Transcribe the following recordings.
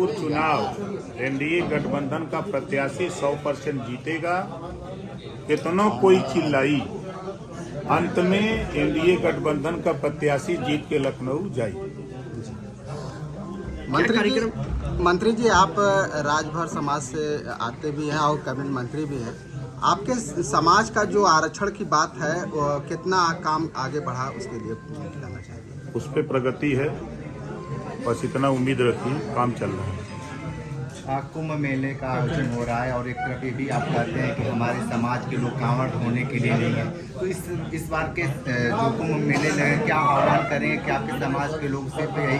चुनाव एनडीए गठबंधन का प्रत्याशी 100% जीतेगा। कितनों कोई चिल्लाई, अंत में एनडीए गठबंधन का प्रत्याशी जीत के लखनऊ जाए। मंत्री जी, आप राजभर समाज से आते भी हैं और कैबिनेट मंत्री भी हैं। आपके समाज का जो आरक्षण की बात है, वो कितना काम आगे बढ़ा, उसके लिए बताना चाहिए। उस पर प्रगति है, बस इतना उम्मीद रखिए, काम चल रहा है। कुंभ मेले का आयोजन हो रहा है और एक तरफ ये भी आप कहते हैं कि हमारे समाज के लोग कांवड़ होने के लिए नहीं है, तो इस बार के जो कुंभ मेले में क्या आह्वान करें कि आपके समाज के लोग सिर्फ यही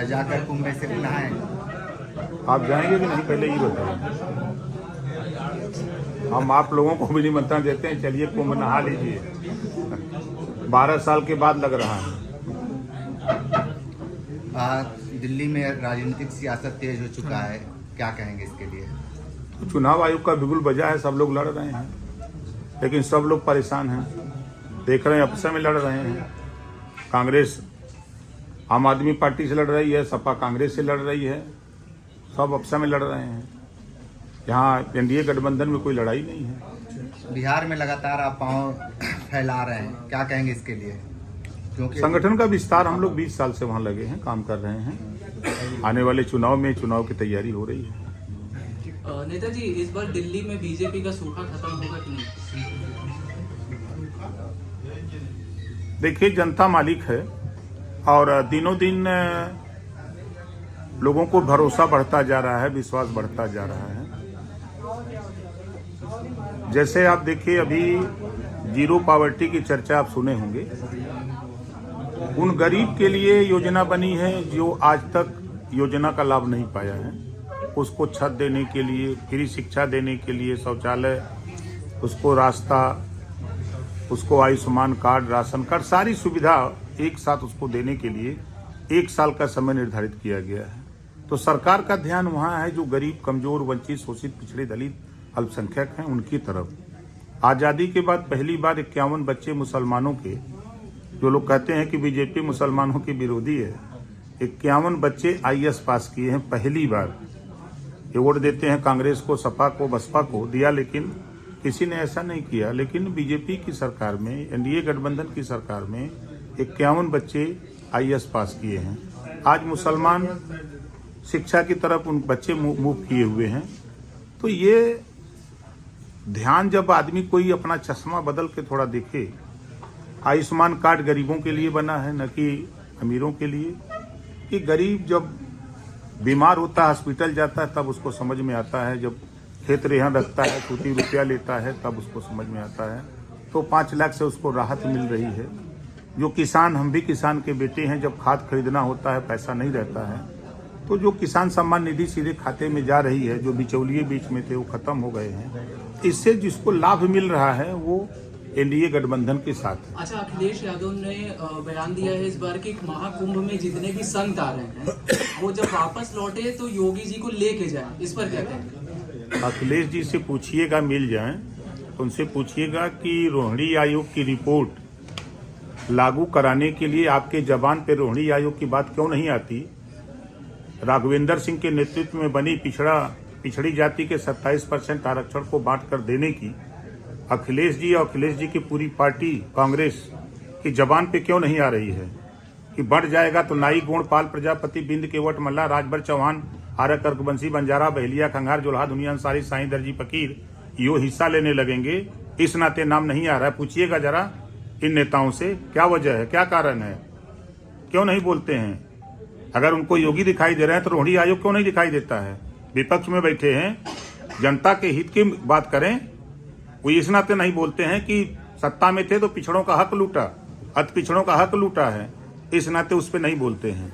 जाकर कुंभ में सिर्फ नहाएं? आप जाएंगे कि नहीं, पहले ये बताएं। हम आप लोगों को भी निमंत्रण देते हैं, चलिए कुंभ नहा लीजिए। 12 साल के बाद लग रहा है। दिल्ली में राजनीतिक सियासत तेज हो चुका है, क्या कहेंगे इसके लिए? तो चुनाव आयोग का बिगुल बजा है, सब लोग लड़ रहे हैं, लेकिन सब लोग परेशान हैं। देख रहे हैं आपस में लड़ रहे हैं। कांग्रेस आम आदमी पार्टी से लड़ रही है, सपा कांग्रेस से लड़ रही है, सब आपस में लड़ रहे हैं। यहाँ एनडीए गठबंधन में कोई लड़ाई नहीं है। बिहार में लगातार आप पांव फैला रहे हैं, क्या कहेंगे इसके लिए? क्योंकि संगठन का विस्तार, हम लोग 20 साल से वहाँ लगे हैं, काम कर रहे हैं। आने वाले चुनाव में चुनाव की तैयारी हो रही है। नेताजी, इस बार दिल्ली में बीजेपी का सूखा खत्म होगा कि नहीं? देखिए, जनता मालिक है और दिनों दिन लोगों को भरोसा बढ़ता जा रहा है, विश्वास बढ़ता जा रहा है। जैसे आप देखिए, अभी जीरो पॉवर्टी की चर्चा आप सुने होंगे। उन गरीब के लिए योजना बनी है जो आज तक योजना का लाभ नहीं पाया है। उसको छत देने के लिए, फ्री शिक्षा देने के लिए, शौचालय, उसको रास्ता, उसको आयुष्मान कार्ड, राशन कार्ड, सारी सुविधा एक साथ उसको देने के लिए 1 साल का समय निर्धारित किया गया है। तो सरकार का ध्यान वहाँ है जो गरीब, कमजोर, वंचित, शोषित, पिछड़े, दलित, अल्पसंख्यक हैं, उनकी तरफ। आज़ादी के बाद पहली बार 51 बच्चे मुसलमानों के, जो लोग कहते हैं कि बीजेपी मुसलमानों की विरोधी है, 51 बच्चे IAS पास किए हैं पहली बार। ये वोट देते हैं कांग्रेस को, सपा को, बसपा को दिया, लेकिन किसी ने ऐसा नहीं किया। लेकिन बीजेपी की सरकार में, एनडीए गठबंधन की सरकार में 51 बच्चे IAS पास किए हैं। आज मुसलमान शिक्षा की तरफ उन बच्चे मूव किए हुए हैं। तो ये ध्यान, जब आदमी कोई अपना चश्मा बदल के थोड़ा देखे, आयुष्मान कार्ड गरीबों के लिए बना है, न कि अमीरों के लिए। कि गरीब जब बीमार होता है, हॉस्पिटल जाता है, तब उसको समझ में आता है। जब खेत रेहन रखता है, कोटी रुपया लेता है, तब उसको समझ में आता है। तो 5 लाख से उसको राहत मिल रही है। जो किसान, हम भी किसान के बेटे हैं, जब खाद खरीदना होता है, पैसा नहीं रहता है, तो जो किसान सम्मान निधि सीधे खाते में जा रही है, जो बिचौलिए बीच में थे वो खत्म हो गए हैं। इससे जिसको लाभ मिल रहा है वो एनडीए गठबंधन के साथ है। अच्छा, अखिलेश यादव ने बयान दिया है इस बार कि महाकुंभ में जितने भी संत आ रहे हैं, वो जब वापस लौटे तो योगी जी को लेके जाए। इस पर क्या कहेंगे? अखिलेश जी से पूछिएगा, मिल जाएं तो उनसे पूछिएगा कि रोहिणी आयोग की रिपोर्ट लागू कराने के लिए आपके जबान पे रोहिणी आयोग की बात क्यों नहीं आती? राघवेंद्र सिंह के नेतृत्व में बनी पिछड़ी जाति के 27% आरक्षण को बांट कर देने की अखिलेश जी और अखिलेश जी की पूरी पार्टी कांग्रेस की जबान पे क्यों नहीं आ रही है? कि बढ़ जाएगा तो नाई, गोंड, पाल, प्रजापति, बिंद, केवट, मल्ला, राजभर, चौहान, आर्य, कर्कवंशी, बंजारा, बहेलिया, खंगार, जोल्हा, दुनिया अंसारी, साईं, दर्जी, फकीर यो हिस्सा लेने लगेंगे। इस नाते नाम नहीं आ रहा है। पूछिएगा जरा इन नेताओं से, क्या वजह है, क्या कारण है, क्यों नहीं बोलते हैं? अगर उनको योगी दिखाई दे रहे हैं तो रोहिणी आयोग क्यों नहीं दिखाई देता है? विपक्ष में बैठे हैं, जनता के हित की बात करें, वो इस नाते नहीं बोलते हैं कि सत्ता में थे तो पिछड़ों का हक लूटा, अति पिछड़ों का हक लूटा है, इस नाते उस पर नहीं बोलते हैं।